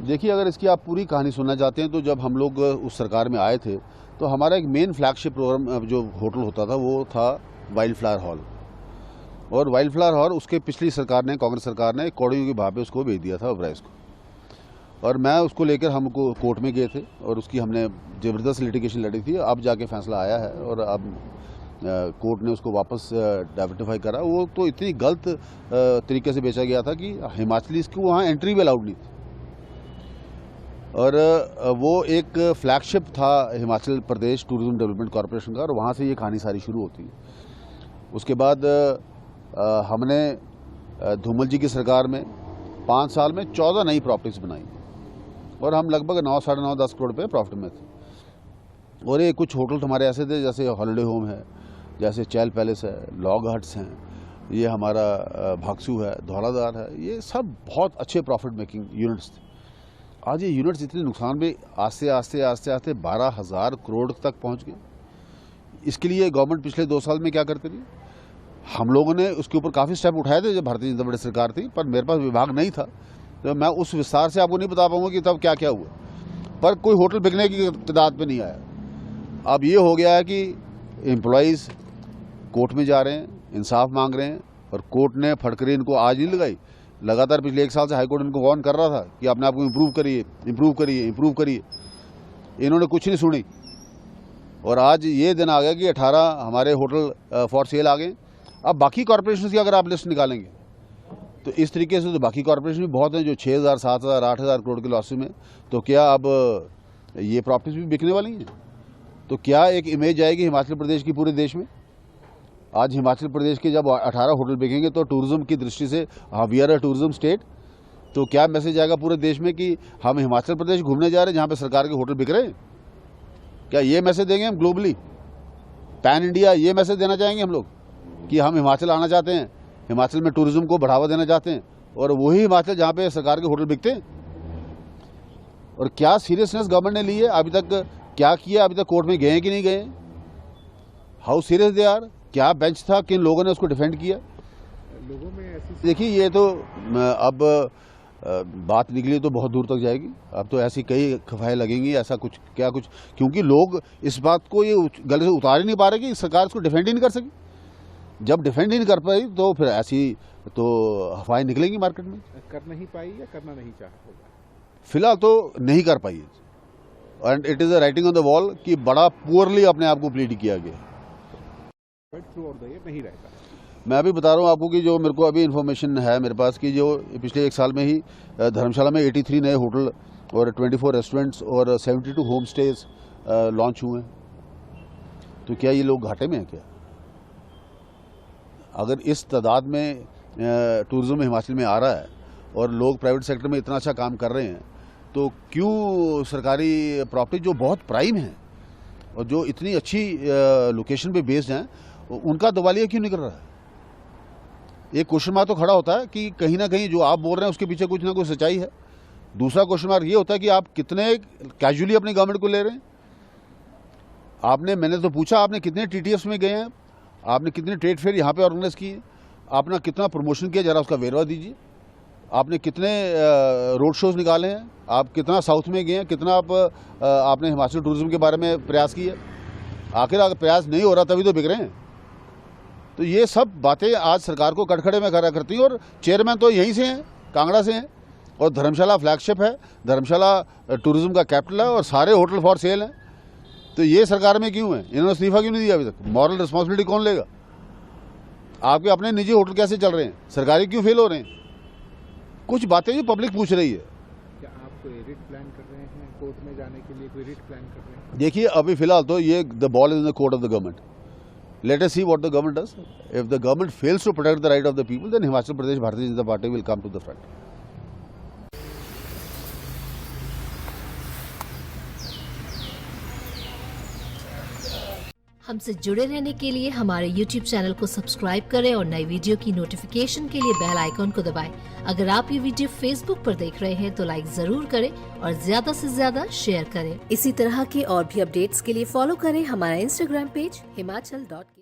देखिए, अगर इसकी आप पूरी कहानी सुनना चाहते हैं तो जब हम लोग उस सरकार में आए थे तो हमारा एक मेन फ्लैगशिप प्रोग्राम जो होटल होता था वो था वाइल्ड फ्लावर हॉल। और वाइल्ड फ्लावर हॉल उसके पिछली सरकार ने, कांग्रेस सरकार ने कौड़ियों की भाव पे उसको भेज दिया था ओबराय को। और मैं उसको लेकर हमको कोर्ट में गए थे और उसकी हमने ज़बरदस्त लिटिगेशन लड़ी थी। अब जाके फैसला आया है और अब कोर्ट ने उसको वापस डाइवर्टिफाई करा। वो तो इतनी गलत तरीके से बेचा गया था कि हिमाचली को वहाँ एंट्री भी अलाउड नहीं थी। और वो एक फ्लैगशिप था Himachal Pradesh tourism development corporation का, और वहाँ से ये कहानी सारी शुरू होती है। उसके बाद हमने धूमल जी की सरकार में 5 साल में 14 नई प्रॉपर्टीज़ बनाई और हम लगभग 9, साढ़े 9, 10 करोड़ पे प्रॉफिट में थे। और ये कुछ होटल हमारे ऐसे थे जैसे हॉलिडे होम है, जैसे चैल पैलेस है, लॉग हट्स हैं, ये हमारा भागसू है, धौलाधार है, ये सब बहुत अच्छे प्रॉफिट मेकिंग यूनिट्स थे। आज ये यूनिट्स इतने नुकसान में आस्ते आस्ते 12,000 करोड़ तक पहुंच गए। इसके लिए गवर्नमेंट पिछले 2 साल में क्या करती रही? हम लोगों ने उसके ऊपर काफ़ी स्टेप उठाए थे जब भारतीय जनता पार्टी सरकार थी, पर मेरे पास विभाग नहीं था तो मैं उस विस्तार से आपको नहीं बता पाऊंगा कि तब क्या क्या हुआ। पर कोई होटल बिकने की तादाद पे नहीं आया। अब ये हो गया है कि एम्प्लॉयज़ कोर्ट में जा रहे हैं, इंसाफ मांग रहे हैं, और कोर्ट ने फटकरी इनको आज नहीं लगाई। लगातार पिछले 1 साल से हाईकोर्ट इनको वार्न कर रहा था कि अपने आप को इम्प्रूव करिए, इम्प्रूव करिए, इम्प्रूव करिए। इन्होंने कुछ नहीं सुनी और आज ये दिन आ गया कि 18 हमारे होटल फॉर सेल आ गए। अब बाकी कॉरपोरेशन की अगर आप लिस्ट निकालेंगे तो इस तरीके से तो बाकी कॉरपोरेशन भी बहुत हैं जो 6,000, 7,000, 8,000 करोड़ के लॉस में। तो क्या अब ये प्रॉपर्टीज भी बिकने वाली हैं? तो क्या एक इमेज आएगी हिमाचल प्रदेश की पूरे देश में? आज हिमाचल प्रदेश के जब 18 होटल बिकेंगे तो टूरिज्म की दृष्टि से we are a tourism state, तो क्या मैसेज आएगा पूरे देश में कि हम हिमाचल प्रदेश घूमने जा रहे हैं जहाँ पे सरकार के होटल बिक रहे हैं? क्या ये मैसेज देंगे हम ग्लोबली, पैन इंडिया ये मैसेज देना चाहेंगे हम लोग कि हम हिमाचल आना चाहते हैं, हिमाचल में टूरिज्म को बढ़ावा देना चाहते हैं, और वही हिमाचल जहाँ पे सरकार के होटल बिकते हैं? और क्या सीरियसनेस गवर्नमेंट ने ली है अभी तक? क्या किया अभी तक? कोर्ट में गए कि नहीं गए? How serious they are? क्या बेंच था? किन लोगों ने उसको डिफेंड किया? लोगों में ऐसी देखिए, ये तो अब बात निकली तो बहुत दूर तक जाएगी। अब तो ऐसी कई खफाएं लगेंगी, ऐसा कुछ क्या कुछ, क्योंकि लोग इस बात को ये गले से उतार ही नहीं पा रहे कि सरकार इसको डिफेंड ही नहीं कर सकी। जब डिफेंड ही नहीं कर पाई तो फिर ऐसी तो हवाएं निकलेंगी मार्केट में। कर नहीं पाई या करना नहीं चाहा होगा? फिलहाल तो नहीं कर पाई, and it is a writing on the wall कि बड़ा पुअरली अपने आप को प्लीड किया गया। थ्रू आउट द ईयर नहीं रहता। मैं अभी बता रहा हूँ आपको कि जो मेरे को अभी इन्फॉर्मेशन है मेरे पास कि जो पिछले 1 साल में ही धर्मशाला में 83 नए होटल और 24 रेस्टोरेंट्स और 72 होम स्टेज लॉन्च हुए हैं। तो क्या ये लोग घाटे में हैं क्या? अगर इस तादाद में टूरिज्म हिमाचल में आ रहा है और लोग प्राइवेट सेक्टर में इतना अच्छा काम कर रहे हैं, तो क्यों सरकारी प्रॉपर्टी जो बहुत प्राइम है और जो इतनी अच्छी लोकेशन पे बेस्ड हैं उनका दिवालिया क्यों नहीं कर रहा है? एक क्वेश्चन मार्क तो खड़ा होता है कि कहीं ना कहीं जो आप बोल रहे हैं उसके पीछे कुछ ना कुछ सच्चाई है। दूसरा क्वेश्चन मार्क ये होता है कि आप कितने कैजुअली अपनी गवर्नमेंट को ले रहे हैं। मैंने तो पूछा, आपने कितने टीटीएफ में गए हैं, आपने कितने ट्रेड फेयर यहाँ पे ऑर्गेनाइज किए, आपने कितना प्रमोशन किया, जरा उसका वेरवा दीजिए। आपने कितने रोड शोज निकाले हैं, आप कितना साउथ में गए हैं, कितना आपने हिमाचल टूरिज्म के बारे में प्रयास किए? आखिर अगर प्रयास नहीं हो रहा तभी तो बिक रहे हैं। तो ये सब बातें आज सरकार को कटखड़े में खड़ा करती हैं। और चेयरमैन तो यहीं से हैं, कांगड़ा से हैं, और धर्मशाला फ्लैगशिप है, धर्मशाला टूरिज्म का कैपिटल है और सारे होटल फॉर सेल हैं। तो ये सरकार में क्यों है? इन्होंने इस्तीफा क्यों नहीं दिया अभी तक? मॉरल रिस्पॉन्सिबिलिटी कौन लेगा? आपके अपने निजी होटल कैसे चल रहे हैं? सरकारी क्यों फेल हो रहे हैं? कुछ बातें जो पब्लिक पूछ रही है। क्या आप कोई रिट प्लान कर रहे हैं कोर्ट में जाने के लिए? कोई रिट प्लान कर रहे हैं? देखिए, अभी फिलहाल तो ये the ball is in the court of the government. Let us see what the government does. If the government fails to protect the right of the people, then Himachal Pradesh Bharatiya Janata Party will come to the front. हमसे जुड़े रहने के लिए हमारे YouTube channel को subscribe करें और नई वीडियो की नोटिफिकेशन के लिए बेल आइकॉन को दबाएं। अगर आप ये वीडियो Facebook पर देख रहे हैं तो लाइक जरूर करें और ज्यादा से ज्यादा शेयर करें। इसी तरह के और भी अपडेट्स के लिए फॉलो करें हमारा Instagram पेज himachal.ke।